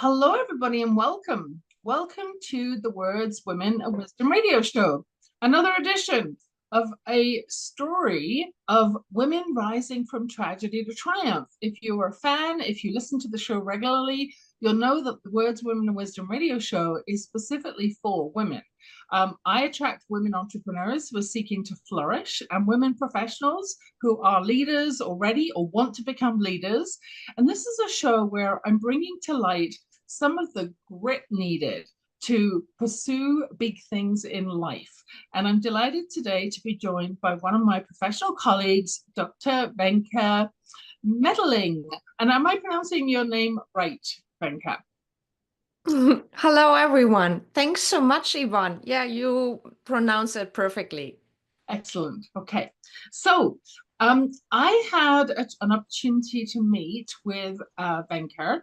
Hello, everybody, and welcome. Welcome to the Words, Women, and Wisdom radio show, another edition of a story of women rising from tragedy to triumph. If you're a fan, if you listen to the show regularly, you'll know that the Words, Women, and Wisdom radio show is specifically for women. I attract women entrepreneurs who are seeking to flourish and women professionals who are leaders already or want to become leaders. And this is a show where I'm bringing to light some of the grit needed to pursue big things in life. And I'm delighted today to be joined by one of my professional colleagues, Dr. Venka Meddling. And am I pronouncing your name right, Venka? Hello, everyone. Thanks so much, Yvonne. Yeah, you pronounce it perfectly. Excellent. Okay. So I had an opportunity to meet with Venka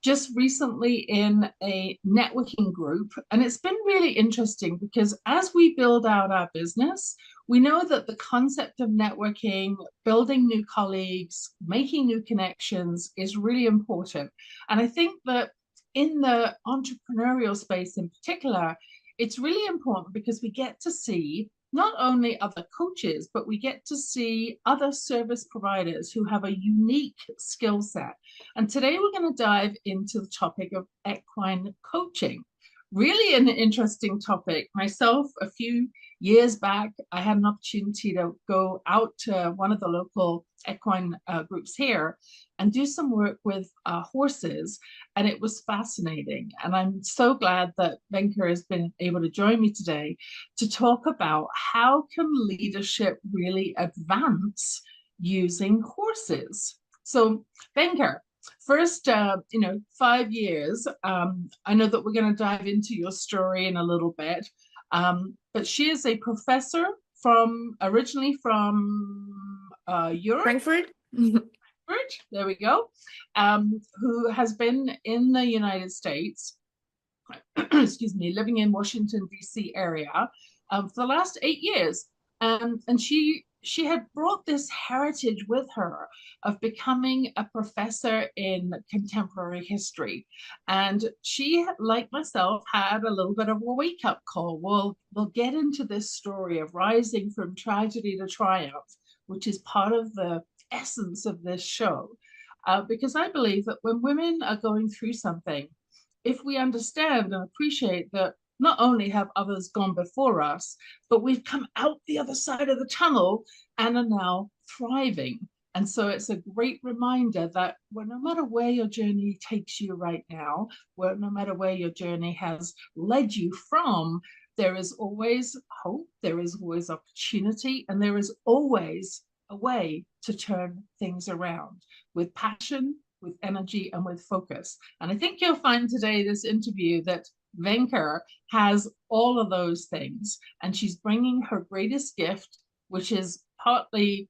just recently in a networking group. And it's been really interesting because as we build out our business, we know that the concept of networking, building new colleagues, making new connections is really important. And I think that in the entrepreneurial space in particular, it's really important because we get to see not only other coaches, but we get to see other service providers who have a unique skill set. And today we're going to dive into the topic of equine coaching. Really an interesting topic. Myself, a few years back, I had an opportunity to go out to one of the local equine groups here and do some work with horses, and it was fascinating. And I'm so glad that Venka has been able to join me today to talk about how can leadership really advance using horses. So Venka, first, 5 years. I know that we're going to dive into your story in a little bit, but she is a professor originally from Europe. Frankfurt? There we go. Who has been in the United States, excuse me, living in Washington, D.C. area for the last 8 years. And she had brought this heritage with her of becoming a professor in contemporary history. And she, like myself, had a little bit of a wake-up call. We'll get into this story of rising from tragedy to triumph, which is part of the essence of this show. Because I believe that when women are going through something, if we understand and appreciate that not only have others gone before us, but we've come out the other side of the tunnel and are now thriving. And so it's a great reminder that no matter where your journey takes you right now, no matter where your journey has led you from, there is always hope, there is always opportunity, and there is always a way to turn things around with passion, with energy, and with focus. And I think you'll find today, this interview, that Venka has all of those things, and she's bringing her greatest gift, which is partly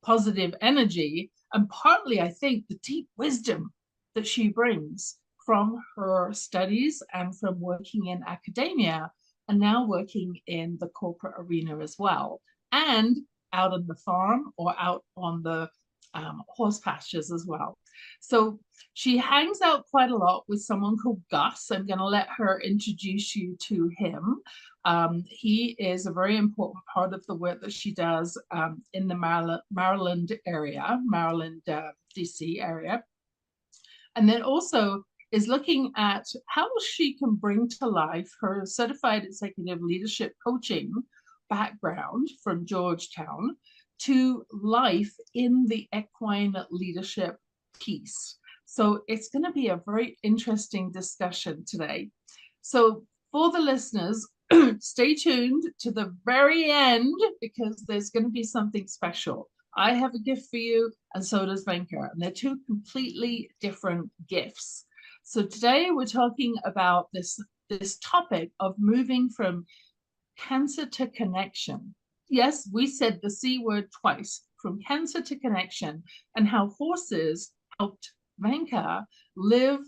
positive energy and partly, I think, the deep wisdom that she brings from her studies and from working in academia and now working in the corporate arena as well, and out on the farm or out on the horse pastures as well. So she hangs out quite a lot with someone called Gus. I'm going to let her introduce you to him. He is a very important part of the work that she does in the Maryland area, Maryland, DC area. And then also is looking at how she can bring to life her certified executive leadership coaching background from Georgetown to life in the equine leadership piece. So it's going to be a very interesting discussion today. So for the listeners, stay tuned to the very end because there's going to be something special. I have a gift for you, and so does Venka, and they're two completely different gifts. So today we're talking about this topic of moving from cancer to connection. Yes, we said the C word twice, from cancer to connection, and how horses helped Venka live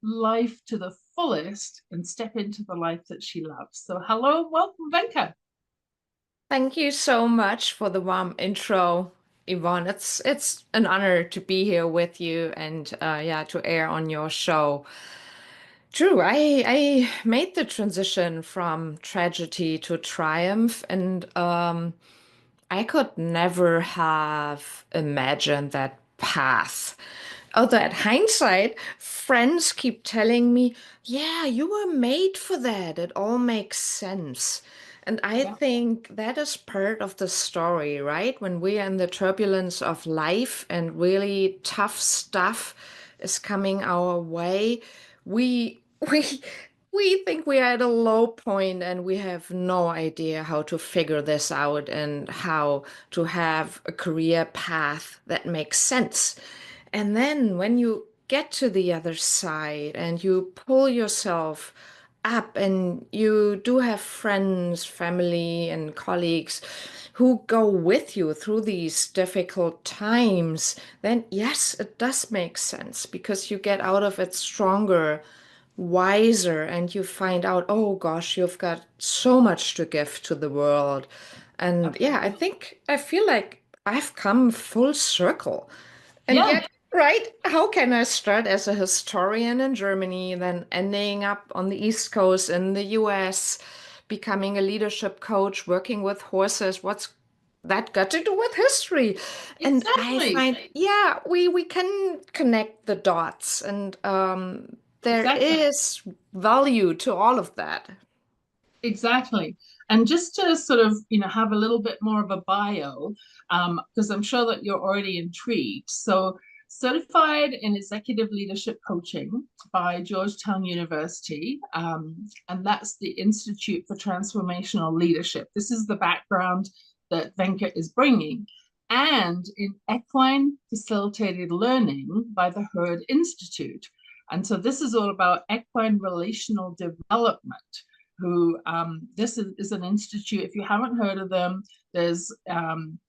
life to the fullest and step into the life that she loves. So hello, welcome, Venka. Thank you so much for the warm intro. Yvonne. It's an honor to be here with you and yeah, to air on your show. True, I made the transition from tragedy to triumph, and I could never have imagined that path. Although at hindsight, friends keep telling me, yeah, you were made for that. It all makes sense. And I Yeah. think that is part of the story, right? When we are in the turbulence of life and really tough stuff is coming our way, we we we think we are at a low point and we have no idea how to figure this out and how to have a career path that makes sense. And then when you get to the other side and you pull yourself up and you do have friends, family, and colleagues who go with you through these difficult times, then yes, it does make sense because you get out of it stronger, wiser, and you find out, oh gosh, you've got so much to give to the world. And yeah, Absolutely. I feel like I've come full circle. And Yeah. yet, right, how can I start as a historian in Germany, then ending up on the East Coast in the US, becoming a leadership coach, working with horses? What's that got to do with history? And I Exactly. find, yeah, we can connect the dots, and there Exactly. is value to all of that. Exactly. And just to sort of, have a little bit more of a bio, because I'm sure that you're already intrigued. So, certified in executive leadership coaching by Georgetown University, and that's the Institute for Transformational Leadership. This is the background that Venkat is bringing. And in equine facilitated learning by the Herd Institute. And so this is all about equine relational development who this is an institute. If you haven't heard of them, there's an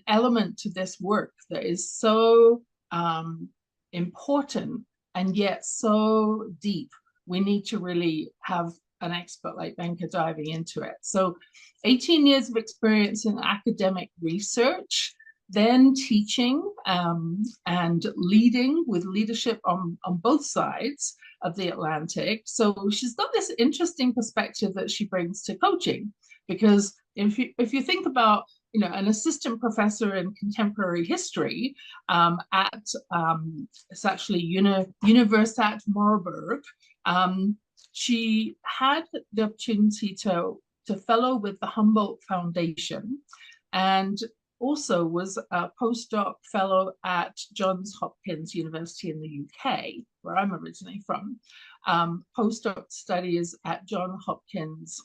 element to this work that is so important and yet so deep. We need to really have an expert like Venka diving into it. So 18 years of experience in academic research, then teaching and leading with leadership on both sides of the Atlantic. So she's got this interesting perspective that she brings to coaching, because if you think about an assistant professor in contemporary history at it's actually Universitat Marburg. She had the opportunity to fellow with the Humboldt Foundation, and also was a postdoc fellow at Johns Hopkins University in the UK, where I'm originally from. Postdoc studies at Johns Hopkins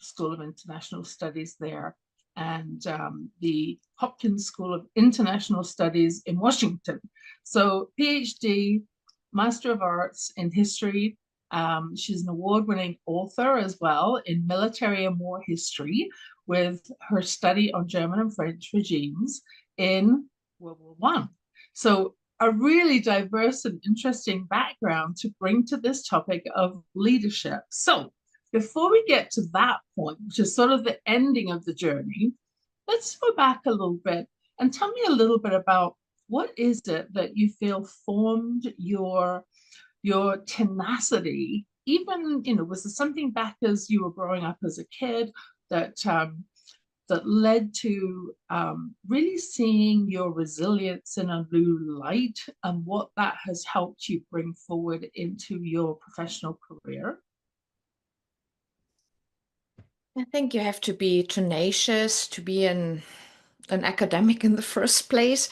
School of International Studies there, and the Hopkins School of International Studies in Washington. So PhD, Master of Arts in History. She's an award-winning author as well in military and war history, with her study on German and French regimes in World War One. So a really diverse and interesting background to bring to this topic of leadership. So before we get to that point, which is sort of the ending of the journey, let's go back a little bit and tell me a little bit about what is it that you feel formed your tenacity. Even, was there something back as you were growing up as a kid that that led to really seeing your resilience in a new light, and what that has helped you bring forward into your professional career? I think you have to be tenacious to be an academic in the first place,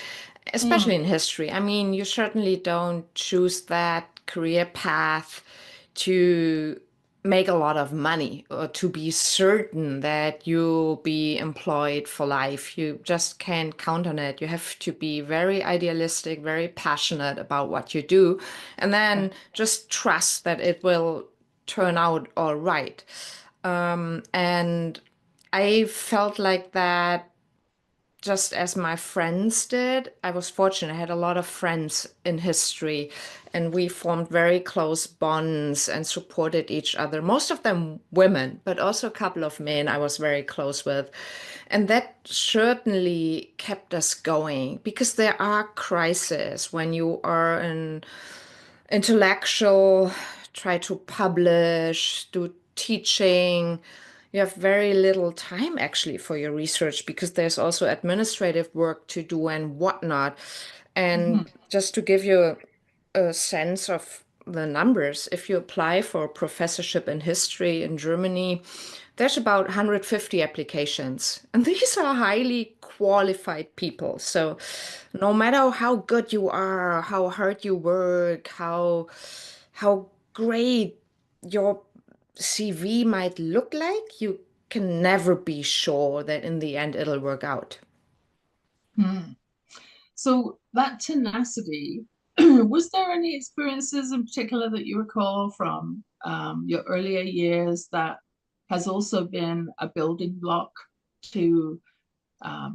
especially Mm, in history. I mean, you certainly don't choose that career path to make a lot of money or to be certain that you'll be employed for life. You just can't count on it. You have to be very idealistic, very passionate about what you do, and yeah. then just trust that it will turn out all right. And I felt like that just as my friends did. I was fortunate. I had a lot of friends in history, and we formed very close bonds and supported each other. Most of them women, but also a couple of men I was very close with. And that certainly kept us going because there are crises when you are an intellectual, try to publish, do teaching. You have very little time actually for your research because there's also administrative work to do and whatnot. And Mhm. just to give you a sense of the numbers, if you apply for a professorship in history in Germany, there's about 150 applications, and these are highly qualified people. So no matter how good you are, how hard you work, how great your CV might look like, you can never be sure that in the end it'll work out. Hmm. So that tenacity, was there any experiences in particular that you recall from your earlier years that has also been a building block to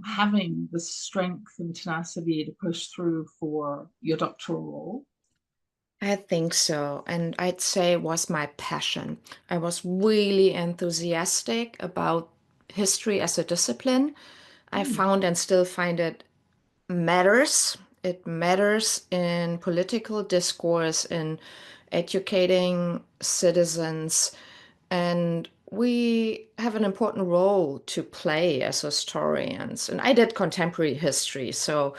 having the strength and tenacity to push through for your doctoral role? I think so. And I'd say it was my passion. I was really enthusiastic about history as a discipline. I Mm, found and still find it matters. It matters in political discourse, in educating citizens, and we have an important role to play as historians. And I did contemporary history, so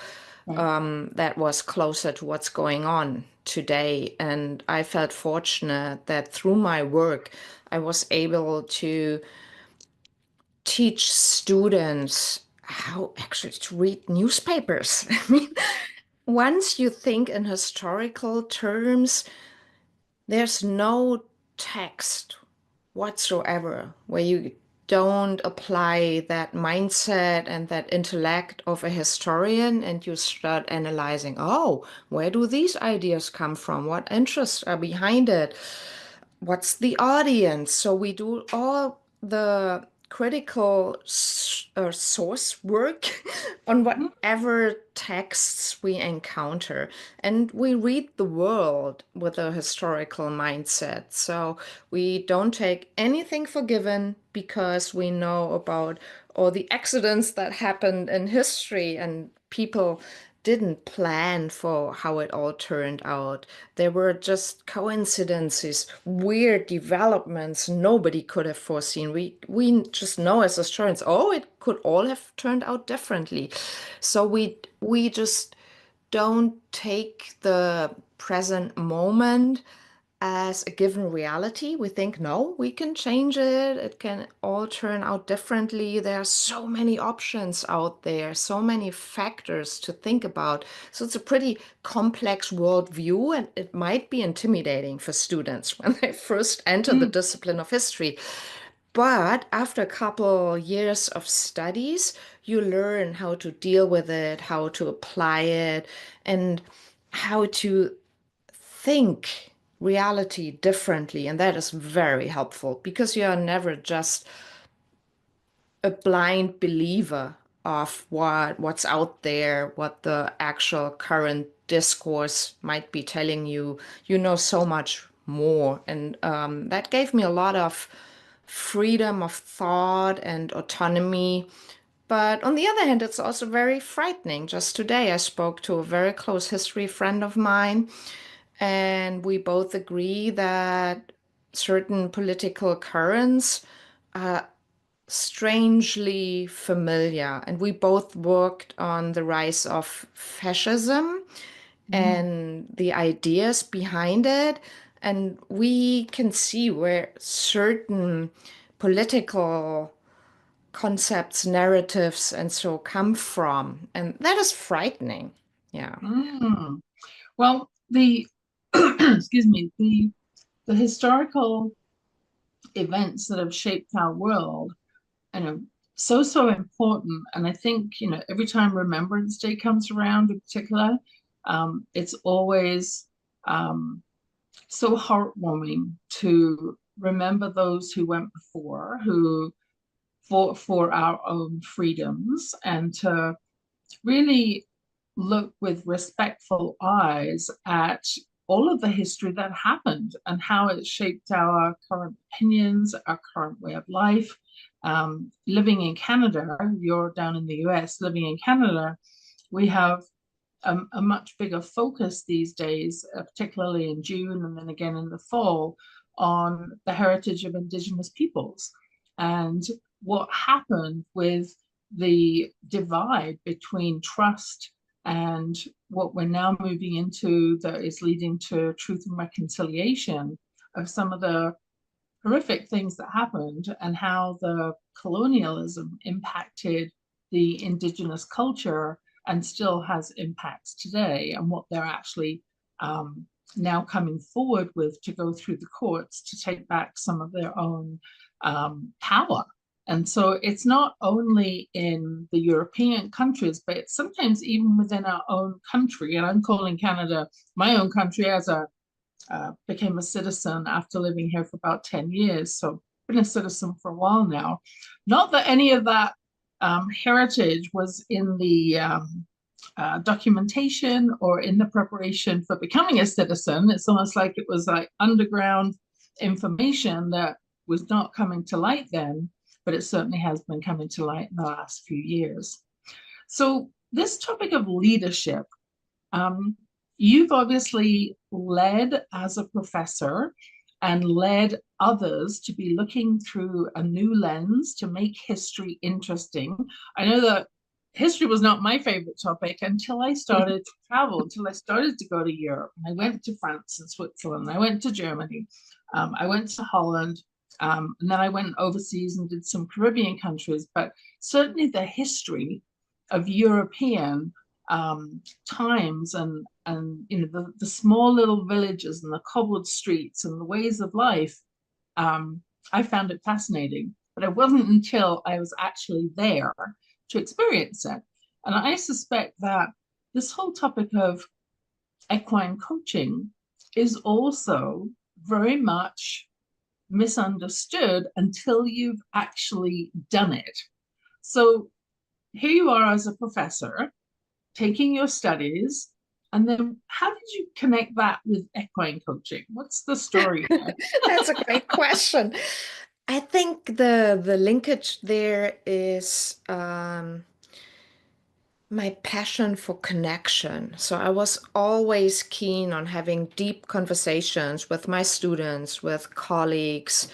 right. that was closer to what's going on today. And I felt fortunate that through my work, I was able to teach students how actually to read newspapers. I mean, once you think in historical terms, there's no text whatsoever where you don't apply that mindset and that intellect of a historian and you start analyzing, oh, where do these ideas come from? What interests are behind it? What's the audience? So we do all the critical source work on Mhm. whatever texts we encounter. And we read the world with a historical mindset. So we don't take anything for given because we know about all the accidents that happened in history and people didn't plan for how it all turned out. There were just coincidences, weird developments nobody could have foreseen. We just know as historians, oh, it could all have turned out differently. So we just don't take the present moment as a given reality. We think, no, we can change it. It can all turn out differently. There are so many options out there, so many factors to think about. So it's a pretty complex worldview, and it might be intimidating for students when they first enter the Mm, discipline of history. But after a couple years of studies, you learn how to deal with it, how to apply it, and how to think reality differently. And that is very helpful because you are never just a blind believer of what's out there, what the actual current discourse might be telling you. You know so much more. And that gave me a lot of freedom of thought and autonomy. But on the other hand, it's also very frightening. Just today, I spoke to a very close history friend of mine, and we both agree that certain political currents are strangely familiar. And we both worked on the rise of fascism mm, and the ideas behind it. And we can see where certain political concepts, narratives, and so come from. And that is frightening. Yeah. mm. Well, the excuse me, the historical events that have shaped our world, you know, so important. And I think, you know, every time Remembrance Day comes around in particular, it's always so heartwarming to remember those who went before, who for our own freedoms and to really look with respectful eyes at all of the history that happened and how it shaped our current opinions, our current way of life. Living in Canada, you're down in the US, living in Canada, we have a much bigger focus these days, particularly in June and then again in the fall, on the heritage of Indigenous peoples and what happened with the divide between trust and what we're now moving into that is leading to truth and reconciliation of some of the horrific things that happened and how the colonialism impacted the Indigenous culture and still has impacts today, and what they're actually now coming forward with to go through the courts to take back some of their own power. And so it's not only in the European countries, but it's sometimes even within our own country. And I'm calling Canada my own country as a became a citizen after living here for about 10 years. So been a citizen for a while now. Not that any of that heritage was in the documentation or in the preparation for becoming a citizen. It's almost like it was like underground information that was not coming to light then, but it certainly has been coming to light in the last few years. So this topic of leadership, you've obviously led as a professor and led others to be looking through a new lens to make history interesting. I know that history was not my favorite topic until I started to travel, until I started to go to Europe. I went to France and Switzerland. I went to Germany. I went to Holland. And then I went overseas and did some Caribbean countries. But certainly the history of European times and you know the small little villages and the cobbled streets and the ways of life, I found it fascinating. But it wasn't until I was actually there to experience it. And I suspect that this whole topic of equine coaching is also very much misunderstood until you've actually done it. So here you are as a professor taking your studies, and then how did you connect that with equine coaching? What's the story here? That's a great question. I think the linkage there is my passion for connection. So I was always keen on having deep conversations with my students, with colleagues.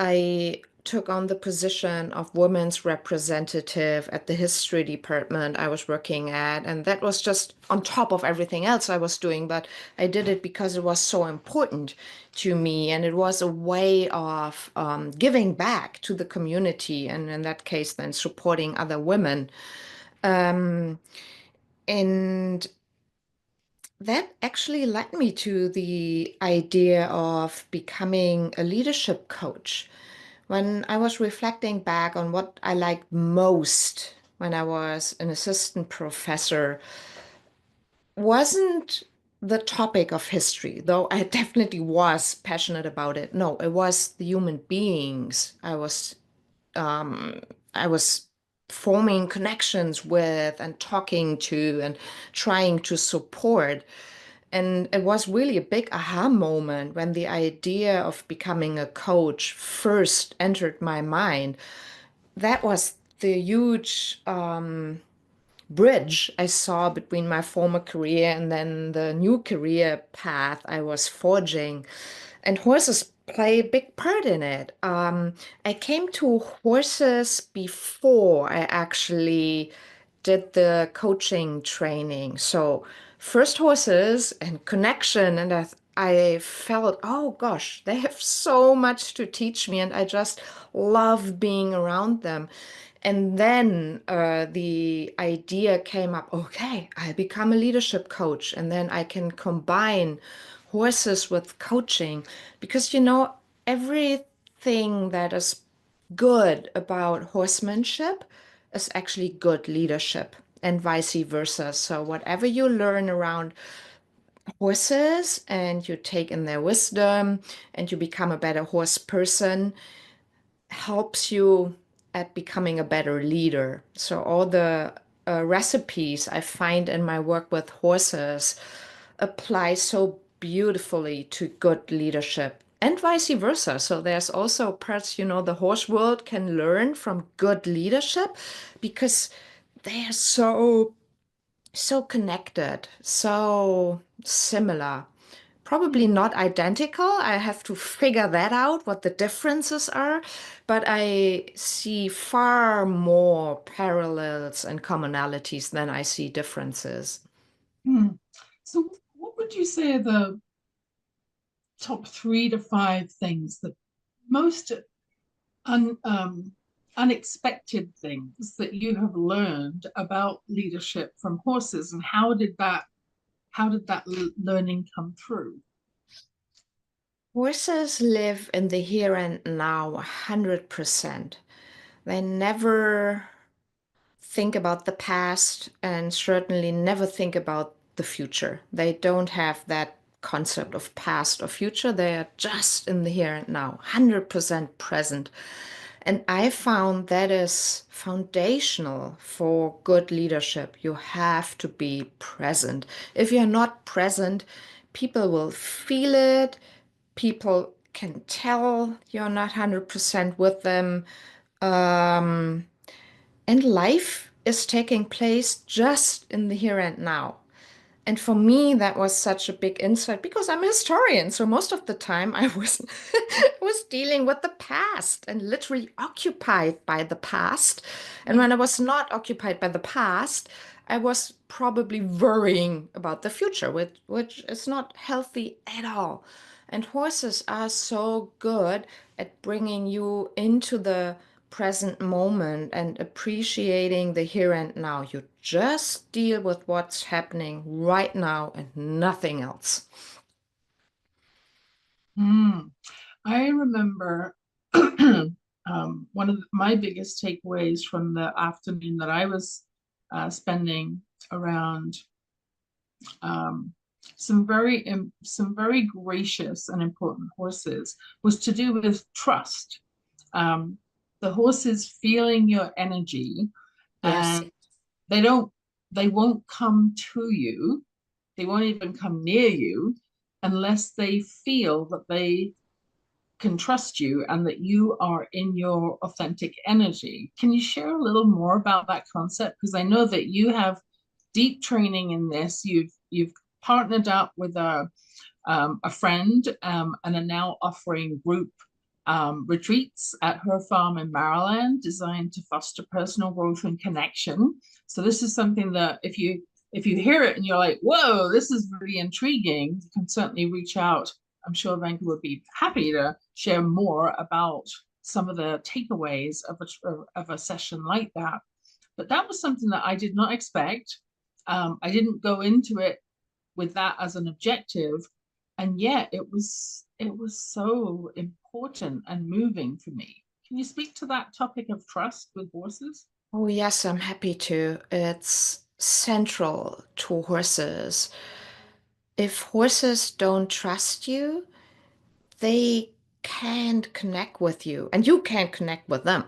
I took on the position of women's representative at the history department I was working at, and that was just on top of everything else I was doing, but I did it because it was so important to me, and it was a way of giving back to the community, and in that case, then supporting other women. Um, and that actually led me to the idea of becoming a leadership coach. When I was reflecting back on what I liked most when I was an assistant professor, wasn't the topic of history, though I definitely was passionate about it. No, it was the human beings um, I was forming connections with and talking to and trying to support. And it was really a big aha moment when the idea of becoming a coach first entered my mind. That was the huge bridge I saw between my former career and then the new career path I was forging. And horses play a big part in it. I came to horses before I actually did the coaching training. So first horses and connection, and I felt, oh gosh, they have so much to teach me, and I just love being around them. And then the idea came up, okay, I become a leadership coach, and then I can combine horses with coaching because, everything that is good about horsemanship is actually good leadership and vice versa. So, whatever you learn around horses and you take in their wisdom and you become a better horse person helps you at becoming a better leader. So all the recipes I find in my work with horses apply so beautifully to good leadership and vice versa. So there's also parts, the horse world can learn from good leadership because they are so connected, so similar. Probably not identical. I have to figure that out, what the differences are, but I see far more parallels and commonalities than I see differences. Hmm. So, what would you say are the top 3 to 5 things that most un, unexpected things that you have learned about leadership from horses, and how did that learning come through? Horses live in the here and now 100%. They never think about the past and certainly never think about the future. They don't have that concept of past or future. They are just in the here and now, 100% present. And I found that is foundational for good leadership. You have to be present. If you're not present, people will feel it. People can tell you're not 100% with them. Um, and life is taking place just in the here and now. And for me, that was such a big insight because I'm a historian. So most of the time I was was dealing with the past and literally occupied by the past. And when I was not occupied by the past, I was probably worrying about the future, which is not healthy at all. And horses are so good at bringing you into the present moment and appreciating the here and now. You just deal with what's happening right now and nothing else. Hmm. I remember one of my biggest takeaways from the afternoon that I was spending around um, some very gracious and important horses was to do with trust. Um, the horses feeling your energy, Yes. and they don't they won't come to you. They won't even come near you unless they feel that they can trust you and that you are in your authentic energy. Can you share a little more about that concept? Because I know that you have deep training in this. You've partnered up with a friend, and are now offering group retreats at her farm in Maryland, designed to foster personal growth and connection. So this is something that if you hear it and you're like, whoa, this is really intriguing, you can certainly reach out. I'm sure Venka would be happy to share more about some of the takeaways of a session like that. But that was something that I did not expect. I didn't go into it with that as an objective, and yet it was so important and moving for me. Can you speak to that topic of trust with horses? Oh, yes, I'm happy to. It's central to horses. If horses don't trust you, they can't connect with you, and you can't connect with them.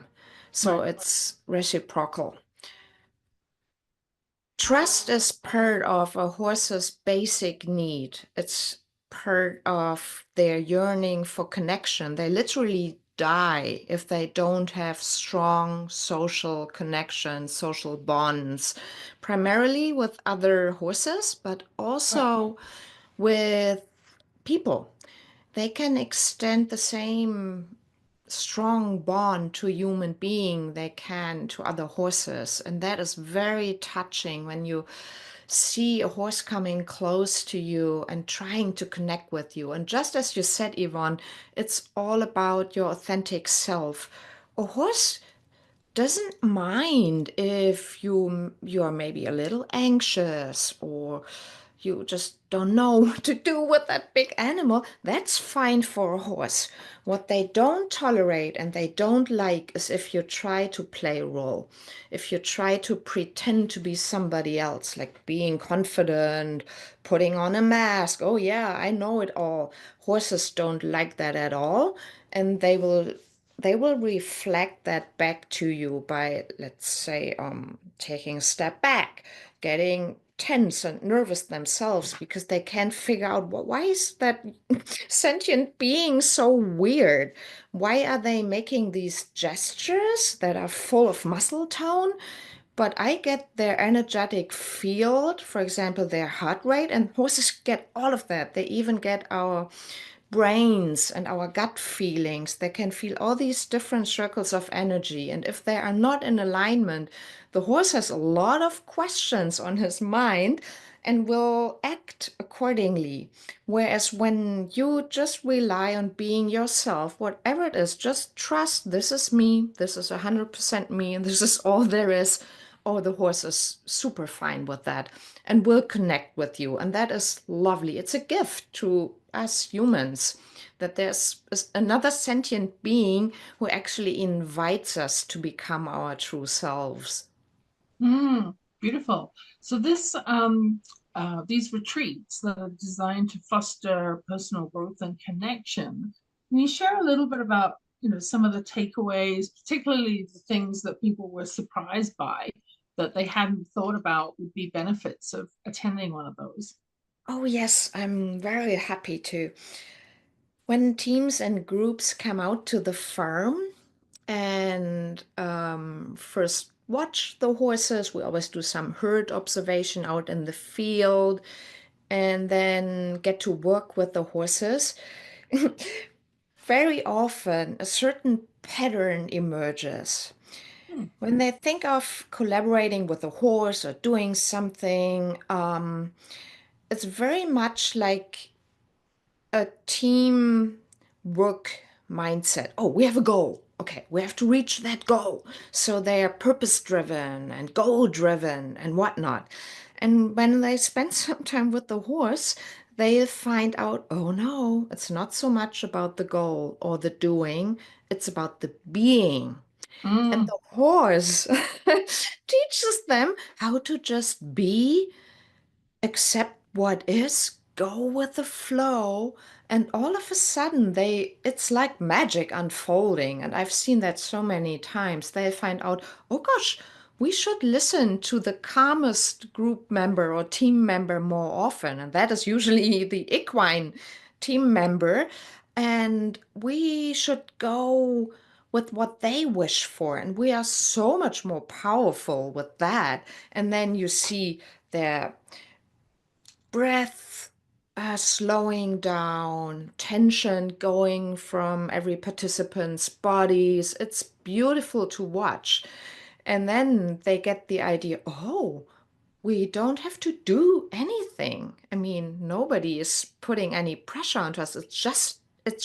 So Right. it's reciprocal. Trust is part of a horse's basic need. It's part of their yearning for connection. They literally die if they don't have strong social connections, social bonds, primarily with other horses, but Right. also with people. They can extend the same strong bond to a human being they can to other horses. And that is very touching when you see a horse coming close to you and trying to connect with you. And just as you said, Yvonne, it's all about your authentic self. A horse doesn't mind if you are maybe a little anxious or you just don't know what to do with that big animal. That's fine for a horse. What they don't tolerate and they don't like is if you try to play a role, if you try to pretend to be somebody else, like being confident, putting on a mask. Oh yeah, I know it all. Horses don't like that at all, and they will they will reflect that back to you by, let's say, taking a step back, getting tense and nervous themselves because they can't figure out why is that sentient being so weird? Why are they making these gestures that are full of muscle tone? But I get their energetic field, for example, their heart rate, and horses get all of that. They even get our brains and our gut feelings. They can feel all these different circles of energy. And if they are not in alignment, the horse has a lot of questions on his mind and will act accordingly. Whereas when you just rely on being yourself, whatever it is, just trust this is me, this is 100% me, and this is all there is. Oh, the horse is super fine with that and will connect with you. And that is lovely. It's a gift to us humans that there's another sentient being who actually invites us to become our true selves. Mm, beautiful. So these retreats that are designed to foster personal growth and connection. Can you share a little bit about, some of the takeaways, particularly the things that people were surprised by that they hadn't thought about would be benefits of attending one of those? Oh, yes, I'm very happy to. When teams and groups come out to the farm and first watch the horses, we always do some herd observation out in the field and then get to work with the horses. Very often, a certain pattern emerges. Hmm. When they think of collaborating with a horse or doing something, it's very much like a team work mindset. Oh, we have a goal. Okay, we have to reach that goal. So they are purpose driven and goal driven and whatnot. And when they spend some time with the horse, they find out, oh no, it's not so much about the goal or the doing, it's about the being. And Mm, the horse teaches them how to just be, accept what is, go with the flow, and all of a sudden it's like magic unfolding. And I've seen that so many times. They find out, oh gosh, we should listen to the calmest group member or team member more often. And that is usually the equine team member. And we should go with what they wish for. And we are so much more powerful with that. And then you see their breath slowing down, tension going from every participant's bodies. It's beautiful to watch. And then they get the idea, oh, we don't have to do anything. I mean, nobody is putting any pressure onto us. It's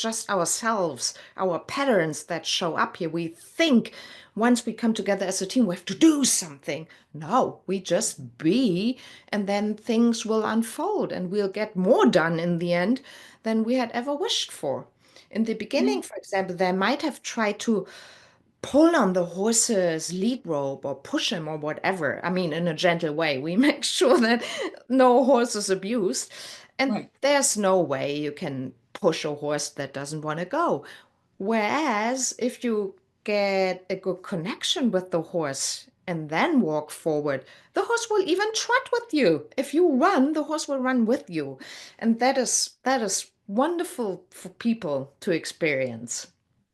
just ourselves, our patterns that show up here. We think once we come together as a team, we have to do something. No, we just be, and then things will unfold and we'll get more done in the end than we had ever wished for. In the beginning, mm, for example, they might have tried to pull on the horse's lead rope or push him or whatever. I mean, in a gentle way. We make sure that no horse is abused. And right. there's no way you can push a horse that doesn't want to go. Whereas if you get a good connection with the horse and then walk forward, the horse will even trot with you. If you run, the horse will run with you. And that is wonderful for people to experience.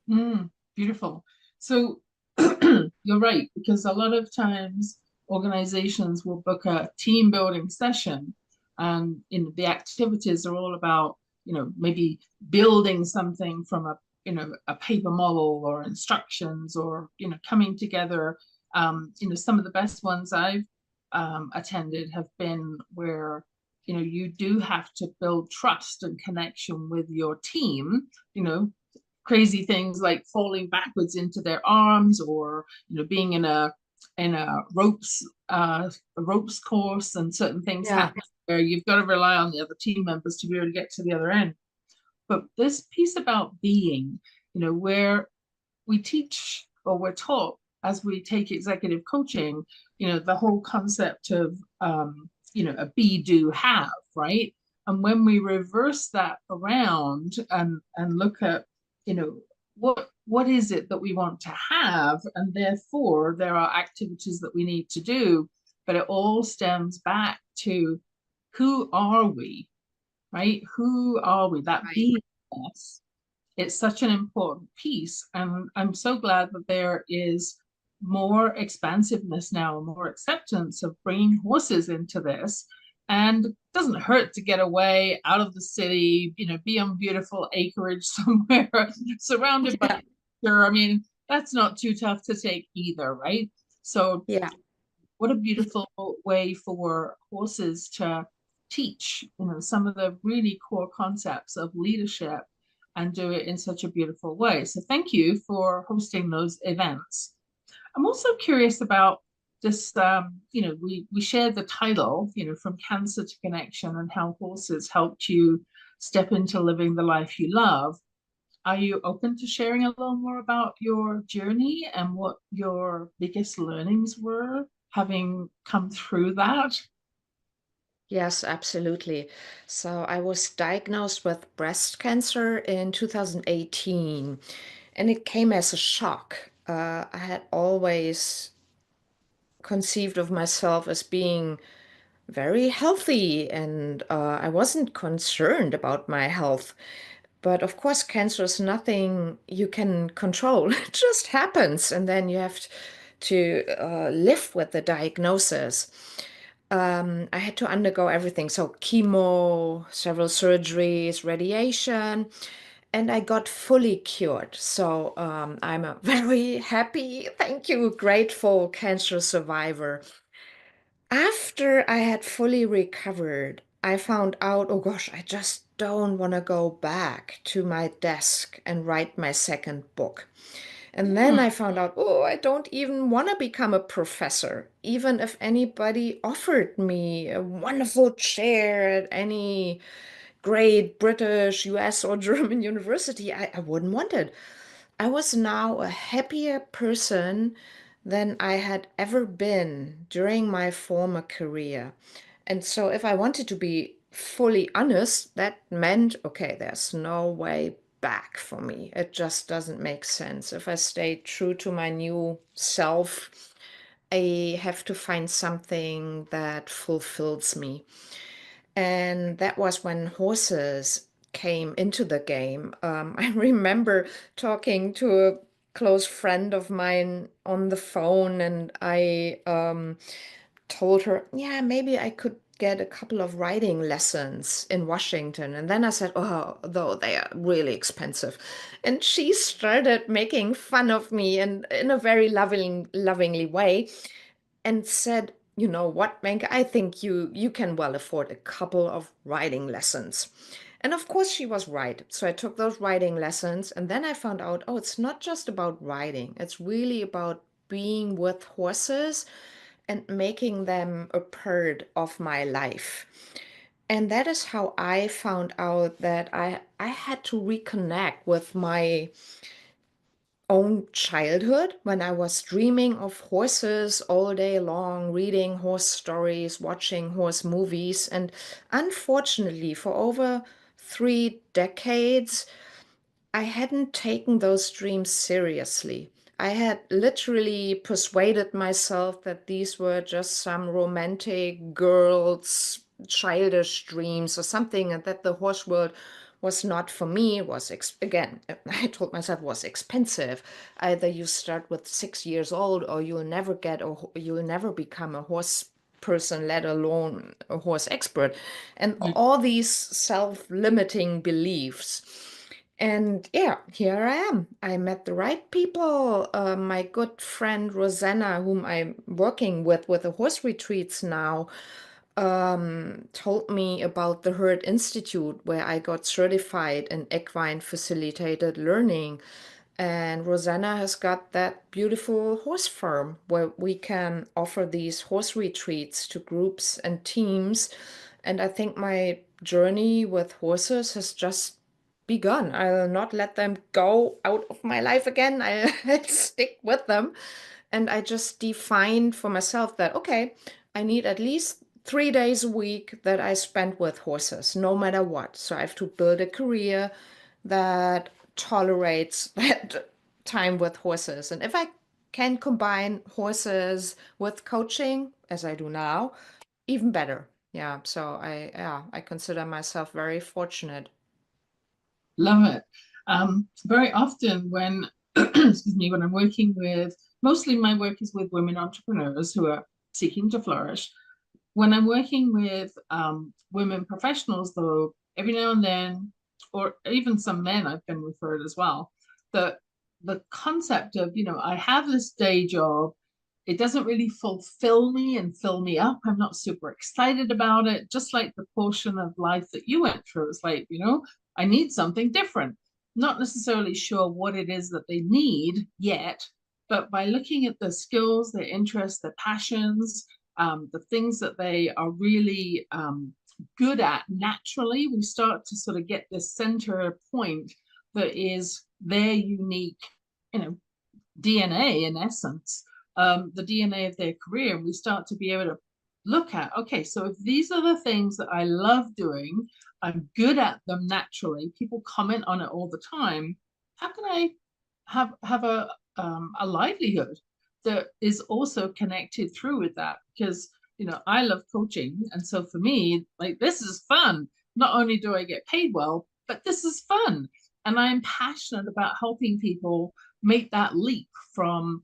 Mm, beautiful. So you're right, because a lot of times organizations will book a team building session, and the activities are all about, maybe building something from a paper model or instructions, or, coming together. Some of the best ones I've attended have been where, you do have to build trust and connection with your team, crazy things like falling backwards into their arms, or being in a ropes course, and certain things Yeah. happen where you've got to rely on the other team members to be able to get to the other end. But this piece about being, where we teach, or we're taught as we take executive coaching, the whole concept of a be, do, have, right? And when we reverse that around and look at, you know what what is it that we want to have, and therefore there are activities that we need to do, but it all stems back to who are we, right? Who are we? That Right. beingness. It's such an important piece, and I'm so glad that there is more expansiveness now, more acceptance of bringing horses into this. And it doesn't hurt to get away out of the city, be on beautiful acreage somewhere, surrounded by Yeah. nature. I mean, that's not too tough to take either, right? So Yeah. what a beautiful way for horses to teach, some of the really core concepts of leadership and do it in such a beautiful way. So thank you for hosting those events. I'm also curious about this, we shared the title, From Cancer to Connection, and how horses helped you step into living the life you love. Are you open to sharing a little more about your journey and what your biggest learnings were having come through that? Yes, absolutely. So I was diagnosed with breast cancer in 2018, and it came as a shock. I had always conceived of myself as being very healthy, and I wasn't concerned about my health. But of course, cancer is nothing you can control. It just happens, and then you have to live with the diagnosis. I had to undergo everything. So chemo, several surgeries, radiation, and I got fully cured. So I'm a very happy, thank you, grateful cancer survivor. After I had fully recovered, I found out, oh gosh, I just don't want to go back to my desk and write my second book. And then Hmm. I found out, oh, I don't even want to become a professor, even if anybody offered me a wonderful chair at any great British, US, or German university, I wouldn't want it. I was now a happier person than I had ever been during my former career. And so, if I wanted to be fully honest, that meant, okay, there's no way back for me. It just doesn't make sense. If I stay true to my new self, I have to find something that fulfills me. And that was when horses came into the game. I remember talking to a close friend of mine on the phone, and I told her, yeah, maybe I could get a couple of riding lessons in Washington. And then I said, oh, though they are really expensive. And she started making fun of me and in a very lovingly way and said, you know what, Menke, I think you can well afford a couple of riding lessons. And of course she was right. So I took those riding lessons and then I found out, oh, it's not just about riding. It's really about being with horses and making them a part of my life. And that is how I found out that I had to reconnect with my own childhood when I was dreaming of horses all day long, reading horse stories, watching horse movies. And unfortunately, for over 3 decades, I hadn't taken those dreams seriously. I had literally persuaded myself that these were just some romantic girls' childish dreams or something, and that the horse world was not for me. It was again, I told myself it was expensive. Either you start with 6 years old, or you'll never become a horse person, let alone a horse expert, and Mm. all these self-limiting beliefs. And yeah, here I am. I met the right people. My good friend Rosanna, whom I'm working with the horse retreats now, told me about the Herd Institute, where I got certified in equine facilitated learning. And Rosanna has got that beautiful horse farm where we can offer these horse retreats to groups and teams. And I think my journey with horses has just begun. I'll not let them go out of my life again. I'll stick with them. And I just defined for myself that, okay, I need at least 3 days a week that I spend with horses, no matter what. So I have to build a career that tolerates that time with horses. And if I can combine horses with coaching, as I do now, even better. Yeah. So I consider myself very fortunate. Love it. Very often when, excuse me, when I'm working with, mostly my work is with women entrepreneurs who are seeking to flourish. When I'm working with women professionals, though, every now and then, or even some men, I've been referred as well, the the concept of, I have this day job, it doesn't really fulfill me and fill me up. I'm not super excited about it. Just like the portion of life that you went through, it's like, I need something different. Not necessarily sure what it is that they need yet, but by looking at their skills, their interests, their passions, the things that they are really good at naturally, we start to sort of get this center point that is their unique, DNA in essence, the DNA of their career. And we start to be able to look at, okay, so if these are the things that I love doing, I'm good at them naturally, people comment on it all the time, how can I have a livelihood that is also connected through with that? Because I love coaching, and so for me, like, this is fun. Not only do I get paid well, but this is fun, and I'm passionate about helping people make that leap from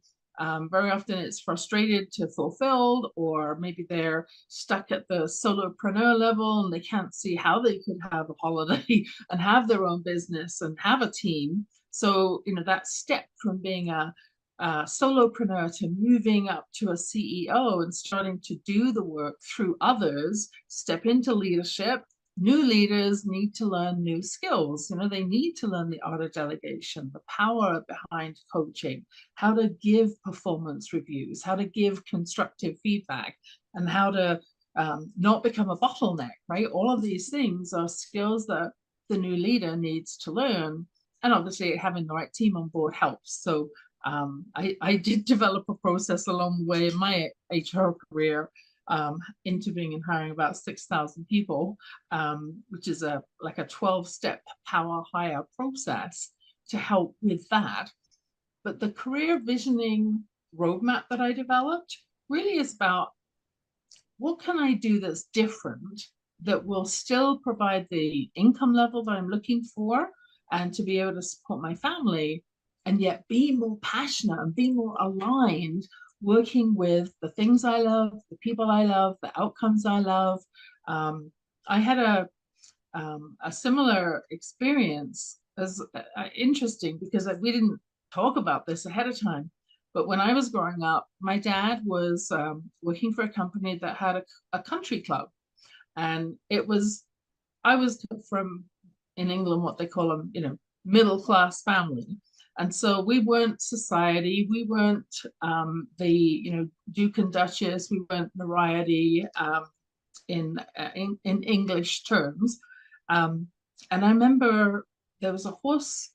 very often it's frustrated to fulfilled, or maybe they're stuck at the solopreneur level and they can't see how they could have a holiday and have their own business and have a team. So, that step from being a solopreneur to moving up to a CEO and starting to do the work through others, step into leadership. New leaders need to learn new skills. They need to learn the art of delegation, the power behind coaching, how to give performance reviews, how to give constructive feedback, and how to not become a bottleneck, right? All of these things are skills that the new leader needs to learn. And obviously, having the right team on board helps. So I did develop a process along the way in my HR career, interviewing and hiring about 6,000 people, which is like a 12-step power hire process to help with that. But the career visioning roadmap that I developed really is about, what can I do that's different that will still provide the income level that I'm looking for and to be able to support my family, and yet be more passionate and be more aligned working with the things I love, the people I love, the outcomes I love. I had a similar experience as interesting, because we didn't talk about this ahead of time. But when I was growing up, my dad was working for a company that had a country club. And I was from, in England, what they call them, middle class family. And so we weren't society, we weren't the Duke and Duchess, we weren't notoriety in English terms. And I remember there was a horse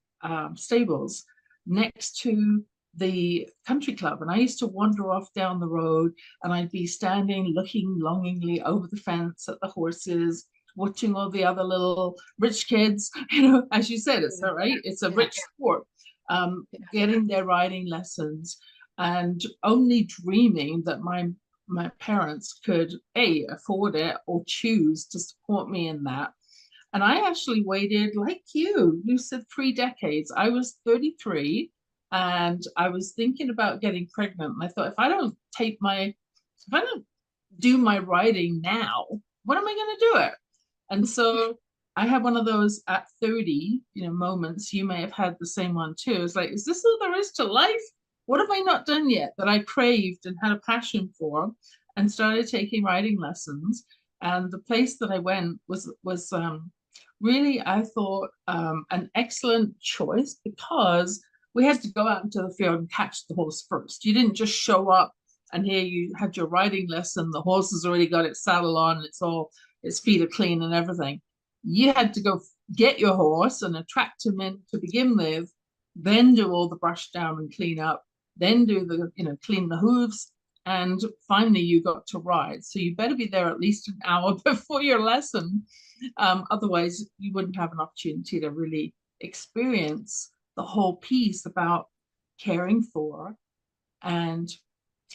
stables next to the country club, and I used to wander off down the road, and I'd be standing looking longingly over the fence at the horses, watching all the other little rich kids, as you said, it's all right, it's a rich sport, getting their riding lessons, and only dreaming that my parents could afford it or choose to support me in that. And I actually waited, like you said, 3 decades. I was 33 and I was thinking about getting pregnant. And I thought, if I don't do my writing now, when am I going to do it? And so I had one of those at 30, moments. You may have had the same one too. It's like, is this all there is to life? What have I not done yet that I craved and had a passion for? And started taking writing lessons. And the place that I went was really, I thought, an excellent choice, because we had to go out into the field and catch the horse first. You didn't just show up and here you had your riding lesson, the horse has already got its saddle on, its feet are clean and everything. You had to go get your horse and attract him in to begin with, then do all the brush down and clean up, then do clean the hooves, and finally you got to ride. So you better be there at least an hour before your lesson. Otherwise, you wouldn't have an opportunity to really experience the whole piece about caring for, and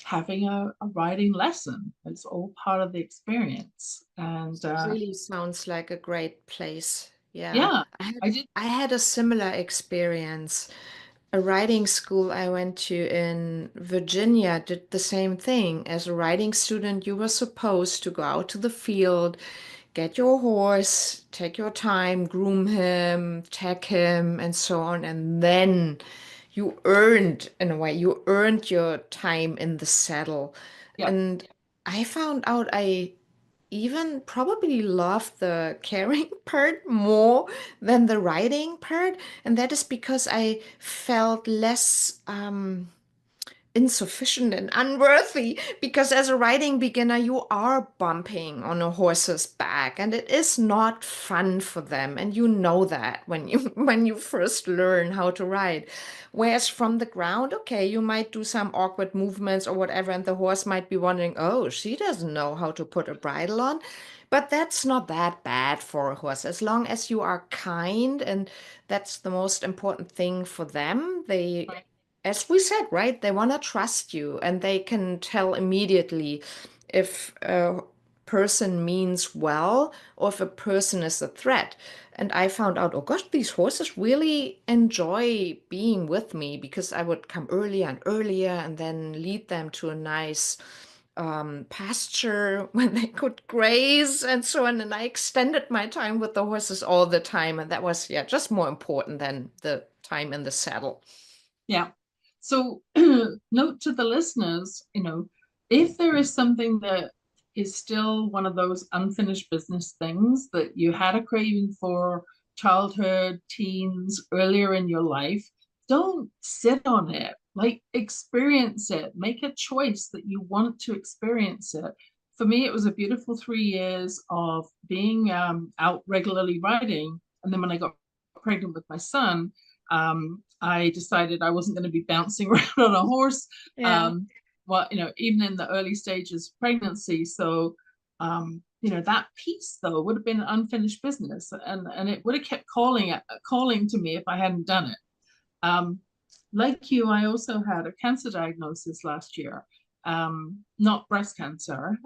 having a riding lesson. It's all part of the experience. And Really sounds like a great place. Yeah, yeah, I had I did. I had a similar experience. A riding school I went to in Virginia did the same thing. As a riding student, you were supposed to go out to the field, get your horse, take your time, groom him, tack him, and so on. And then you earned, in a way, you earned your time in the saddle. Yeah, And I found out I even probably love the caring part more than the writing part. And that is because I felt less insufficient and unworthy, because as a riding beginner you are bumping on a horse's back and it is not fun for them, and you know that when you when you first learn how to ride. Whereas from the ground, okay, you might do some awkward movements or whatever, and the horse might be wondering, oh, she doesn't know how to put a bridle on. But that's not that bad for a horse, as long as you are kind, and that's the most important thing for them. They, right. as we said, right? They want to trust you, and they can tell immediately if a person means well or if a person is a threat. And I found out, oh gosh, these horses really enjoy being with me, because I would come earlier and earlier and then lead them to a nice pasture when they could graze and so on. And I extended my time with the horses all the time. And that was, yeah, just more important than the time in the saddle. Yeah. So note to the listeners, if there is something that is still one of those unfinished business things that you had a craving for childhood, teens, earlier in your life, don't sit on it. Like, experience it. Make a choice that you want to experience it. For me, it was a beautiful 3 years of being out regularly riding. And then when I got pregnant with my son, I decided I wasn't going to be bouncing around on a horse. Yeah. Even in the early stages of pregnancy. So, that piece though would have been unfinished business, and it would have kept calling to me if I hadn't done it. Um, like you, I also had a cancer diagnosis last year. Not breast cancer,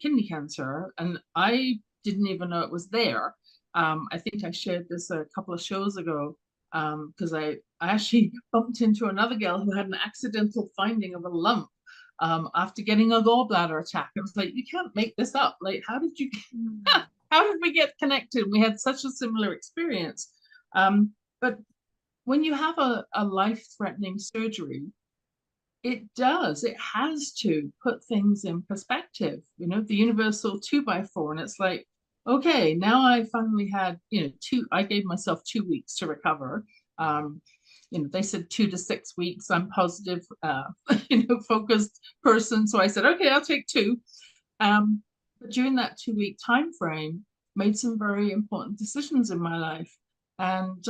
kidney cancer, and I didn't even know it was there. I think I shared this a couple of shows ago, because I actually bumped into another girl who had an accidental finding of a lump after getting a gallbladder attack. I was like, you can't make this up. Like, how did you? Mm. How did we get connected? We had such a similar experience. But when you have a life-threatening surgery, it has to put things in perspective, the universal 2x4. And it's like, okay, now I finally had, I gave myself 2 weeks to recover. Um, they said 2 to 6 weeks. I'm positive, focused person. So I said, okay, I'll take two. But during that 2 week time frame, made some very important decisions in my life, and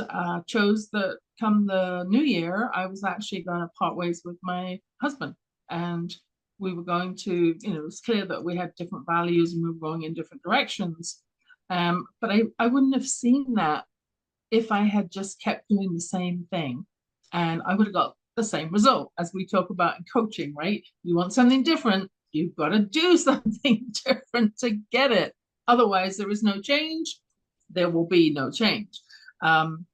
chose that come the new year, I was actually going to part ways with my husband. And we were going to, it was clear that we had different values and we were going in different directions. But I wouldn't have seen that if I had just kept doing the same thing. And I would have got the same result, as we talk about in coaching, right? You want something different, you've got to do something different to get it. Otherwise, there is no change. There will be no change. Um,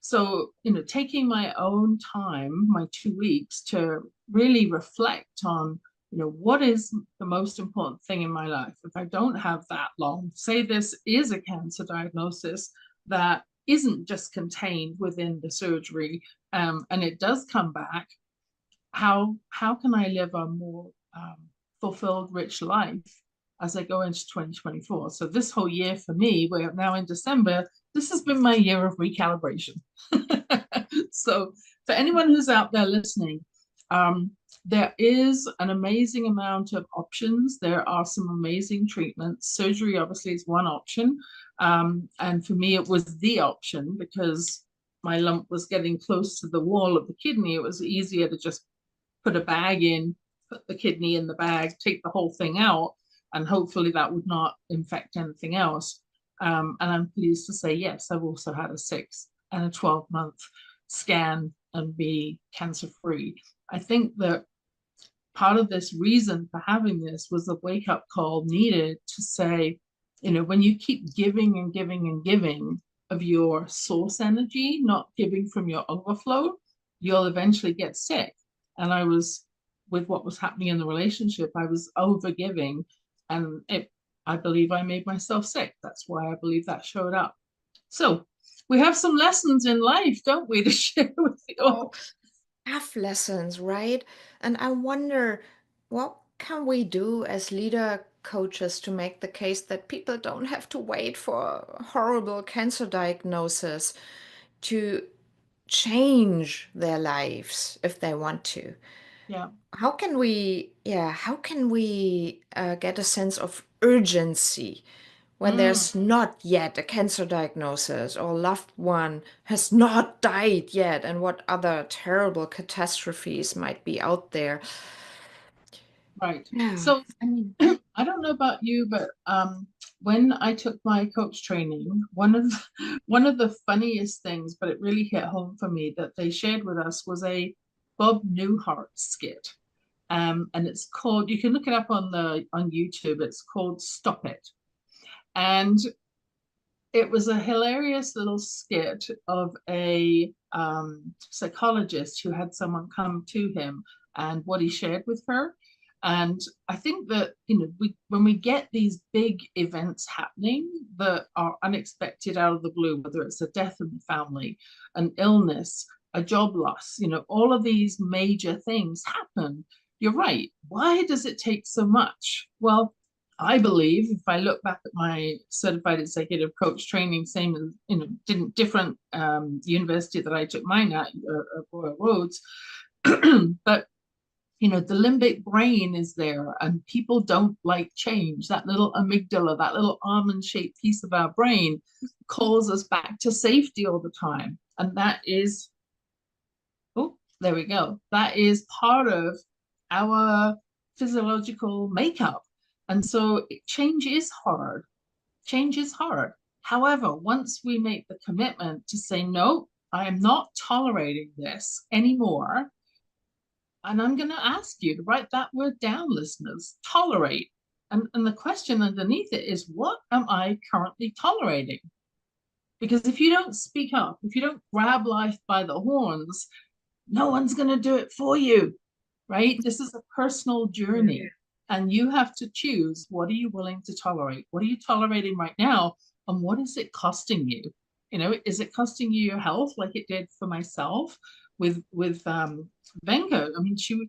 so, taking my own time, my 2 weeks, to really reflect on, what is the most important thing in my life? If I don't have that long, say this is a cancer diagnosis that isn't just contained within the surgery, and it does come back, how can I live a more fulfilled, rich life as I go into 2024? So this whole year for me, we're now in December, this has been my year of recalibration. So for anyone who's out there listening, there is an amazing amount of options. There are some amazing treatments. Surgery obviously is one option. And for me, it was the option because my lump was getting close to the wall of the kidney. It was easier to just put a bag in, put the kidney in the bag, take the whole thing out, and hopefully that would not infect anything else. And I'm pleased to say, yes, I've also had a 6 and a 12-month scan and be cancer free. I think that part of this reason for having this was a wake up call needed to say, when you keep giving and giving and giving of your source energy, not giving from your overflow, you'll eventually get sick. And I was, with what was happening in the relationship, I was over giving, and I believe I made myself sick. That's why I believe that showed up. So we have some lessons in life, don't we, to share with you all? Have lessons, right? And I wonder, what can we do as leader coaches to make the case that people don't have to wait for a horrible cancer diagnosis to change their lives if they want to? Yeah. How can we get a sense of urgency when Mm, there's not yet a cancer diagnosis or loved one has not died yet, and what other terrible catastrophes might be out there? right. Yeah, So I mean, I don't know about you, but when I took my coach training, one of the funniest things, but it really hit home for me, that they shared with us was a Bob Newhart skit. And it's called, you can look it up on YouTube. It's called Stop It. And it was a hilarious little skit of a psychologist who had someone come to him and what he shared with her. And I think that, when we get these big events happening that are unexpected out of the blue, whether it's a death in the family, an illness, a job loss, all of these major things happen. You're right. Why does it take so much? Well, I believe, if I look back at my certified executive coach training, same as, didn't different university that I took mine at Royal Roads, but the limbic brain is there, and people don't like change. That little amygdala, that little almond-shaped piece of our brain, calls us back to safety all the time, and that is, oh, there we go. That is part of our physiological makeup. And so change is hard. Change is hard. However, once we make the commitment to say, no, I am not tolerating this anymore, and I'm going to ask you to write that word down, listeners, tolerate. And the question underneath it is, what am I currently tolerating? Because if you don't speak up, if you don't grab life by the horns, no one's going to do it for you, right? This is a personal journey, and you have to choose, what are you willing to tolerate? What are you tolerating right now? And what is it costing you? Is it costing you your health, like it did for myself with Vengo? I mean, she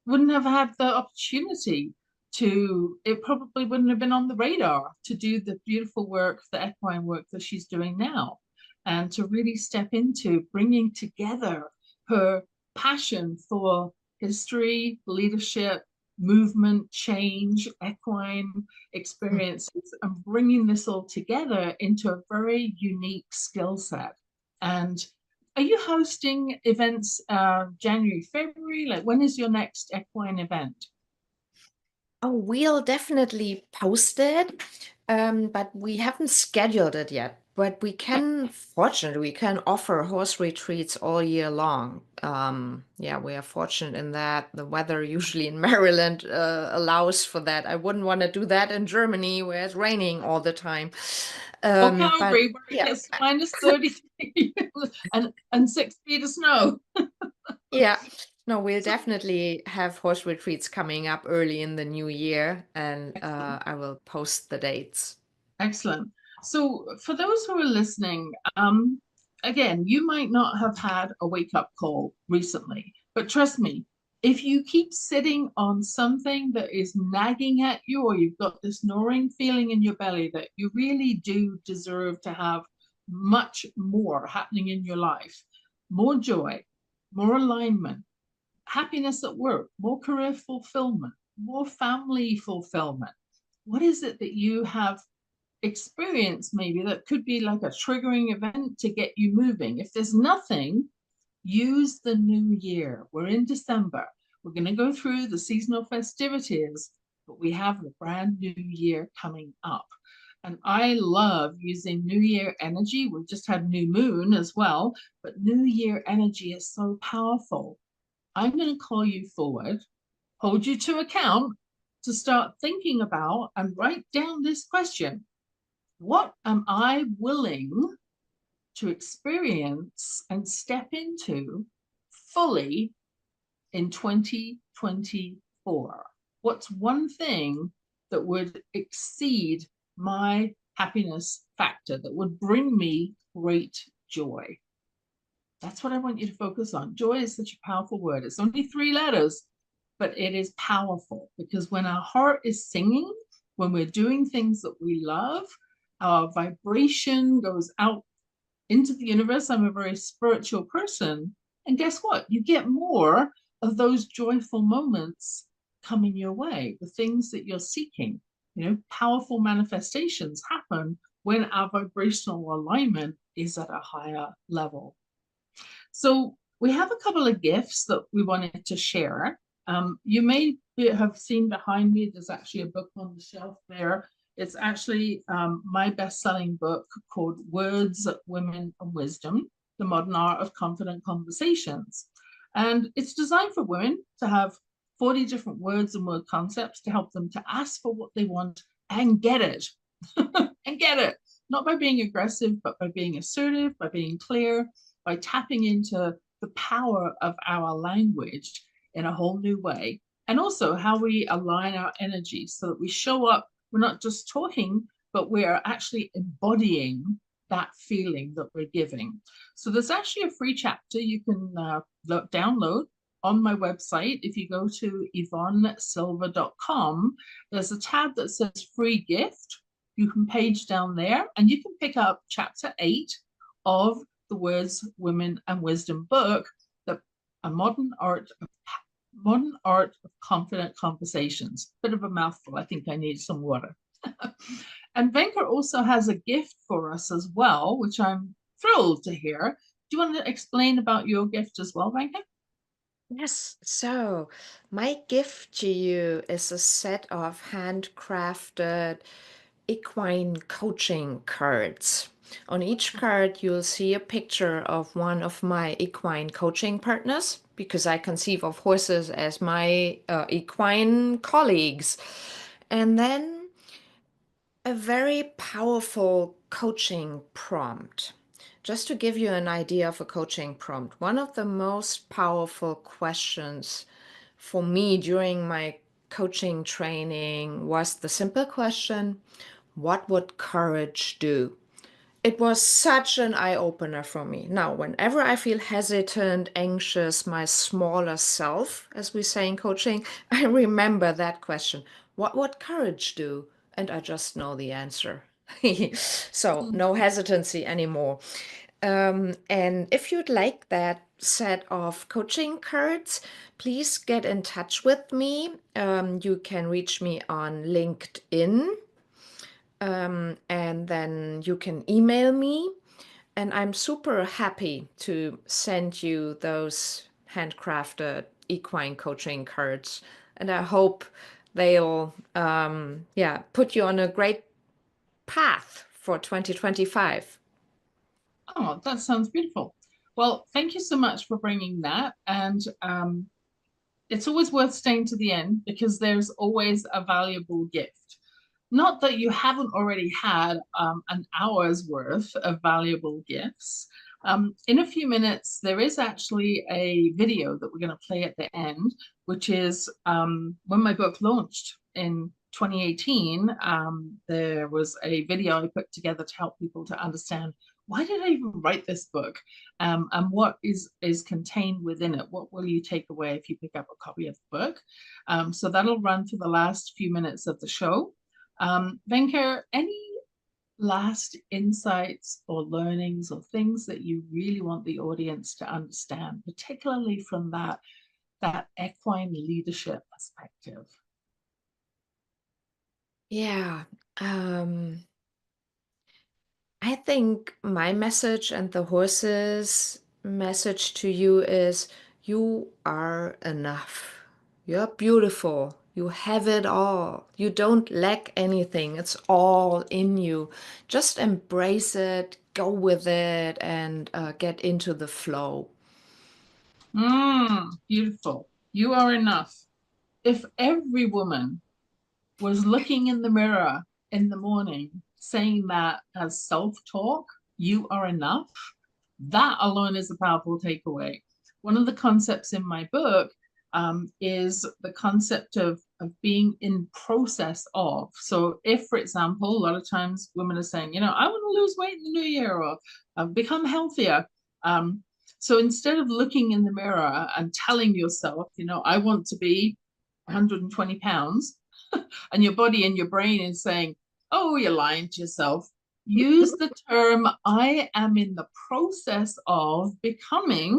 wouldn't have had the opportunity to, it probably wouldn't have been on the radar to do the beautiful work, the equine work that she's doing now, and to really step into bringing together her passion for history, leadership, movement, change, equine experiences, and bringing this all together into a very unique skill set. And are you hosting events January, February? Like, when is your next equine event? oh, we'll definitely post it, but we haven't scheduled it yet. But fortunately, we can offer horse retreats all year long. Yeah, we are fortunate in that the weather usually in Maryland allows for that. I wouldn't want to do that in Germany where it's raining all the time. Or But Calgary, where it yeah, gets to minus 33 and 6 feet of snow. yeah. No, we'll So definitely have horse retreats coming up early in the new year, and excellent. I will post the dates. Excellent. So, for those who are listening, again, you might not have had a wake up call recently, but trust me, if you keep sitting on something that is nagging at you, or you've got this gnawing feeling in your belly that you really do deserve to have much more happening in your life, more joy, more alignment, happiness at work, more career fulfillment, more family fulfillment. What is it that you have experience maybe that could be like a triggering event to get you moving? If there's nothing, use the new year. We're in December. We're going to go through the seasonal festivities, but we have the brand new year coming up. And I love using New Year energy. We've just had new moon as well, but New Year energy is so powerful. I'm going to call you forward, hold you to account to start thinking about and write down this question. What am I willing to experience and step into fully in 2024? What's one thing that would exceed my happiness factor, that would bring me great joy? That's what I want you to focus on. Joy is such a powerful word. It's only 3 letters, but it is powerful because when our heart is singing, when we're doing things that we love, our vibration goes out into the universe. I'm a very spiritual person. And guess what? You get more of those joyful moments coming your way, the things that you're seeking. You know, powerful manifestations happen when our vibrational alignment is at a higher level. So we have a couple of gifts that we wanted to share. You may have seen behind me, there's actually a book on the shelf there. It's actually my best-selling book called Words, Women, and Wisdom, The Modern Art of Confident Conversations. And it's designed for women to have 40 different words and word concepts to help them to ask for what they want and get it. And get it. Not by being aggressive, but by being assertive, by being clear, by tapping into the power of our language in a whole new way. And also how we align our energy so that we show up, we're not just talking, but we're actually embodying that feeling that we're giving. So there's actually a free chapter you can download on my website. If you go to yvonnesilva.com, there's a tab that says free gift. You can page down there and you can pick up chapter 8 of the Words, Women, and Wisdom book, a modern art of confident conversations. Bit of a mouthful. I think I need some water. And Venka also has a gift for us as well, which I'm thrilled to hear. Do you want to explain about your gift as well, Venka? Yes, so my gift to you is a set of handcrafted equine coaching cards. On each card, you'll see a picture of one of my equine coaching partners because I conceive of horses as my equine colleagues. And then a very powerful coaching prompt. Just to give you an idea of a coaching prompt, one of the most powerful questions for me during my coaching training was the simple question, what would courage do? It was such an eye-opener for me. Now, whenever I feel hesitant, anxious, my smaller self, as we say in coaching, I remember that question. What would courage do? And I just know the answer. So no hesitancy anymore. And if you'd like that set of coaching cards, please get in touch with me. You can reach me on LinkedIn. And then you can email me, and I'm super happy to send you those handcrafted equine coaching cards. And I hope they'll, put you on a great path for 2025. Oh, that sounds beautiful. Well, thank you so much for bringing that. And it's always worth staying to the end because there's always a valuable gift. Not that you haven't already had an hour's worth of valuable gifts. In a few minutes, there is actually a video that we're going to play at the end, which is when my book launched in 2018. There was a video I put together to help people to understand why did I even write this book, and what is contained within it. What will you take away if you pick up a copy of the book? So that'll run for the last few minutes of the show. Venka, any last insights or learnings or things that you really want the audience to understand, particularly from that equine leadership perspective? Yeah, I think my message and the horse's message to you is you are enough. You're beautiful. You have it all. You don't lack anything. It's all in you. Just embrace it, go with it, and get into the flow. Beautiful. You are enough. If every woman was looking in the mirror in the morning saying that as self-talk, you are enough, that alone is a powerful takeaway. One of the concepts in my book is the concept of being in process of. So if, for example, a lot of times women are saying, I want to lose weight in the new year or become healthier. So instead of looking in the mirror and telling yourself, I want to be 120 pounds, and your body and your brain is saying, oh, you're lying to yourself. Use the term, I am in the process of becoming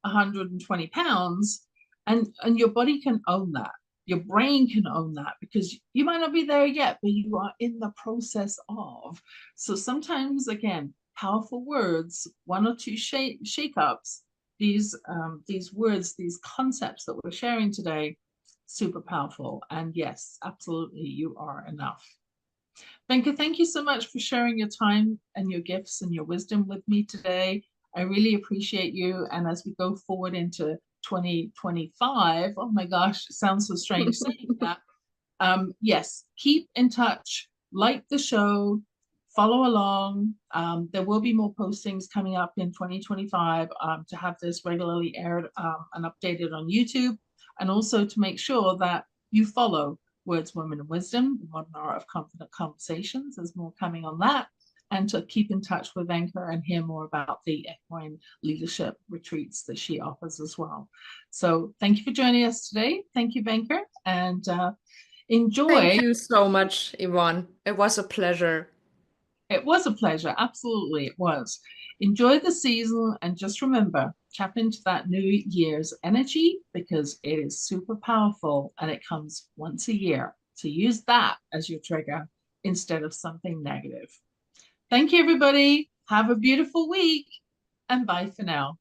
120 pounds. And your body can own that. Your brain can own that because you might not be there yet, but you are in the process of. So sometimes, again, powerful words, one or two shake-ups, these words, these concepts that we're sharing today, super powerful. And yes, absolutely, you are enough. Benka, thank you so much for sharing your time and your gifts and your wisdom with me today. I really appreciate you. And as we go forward into 2025, oh my gosh, it sounds so strange saying that. Yes, keep in touch, like the show, follow along. There will be more postings coming up in 2025 to have this regularly aired and updated on YouTube, and also to make sure that you follow Words, Women, and Wisdom, the Modern Art of Confident Conversations. There's more coming on that. And to keep in touch with Venka and hear more about the equine leadership retreats that she offers as well. So thank you for joining us today. Thank you, Venka. And enjoy. Thank you so much, Yvonne. It was a pleasure. It was a pleasure. Absolutely, it was. Enjoy the season and just remember, tap into that New Year's energy because it is super powerful and it comes once a year. So use that as your trigger instead of something negative. Thank you, everybody. Have a beautiful week and bye for now.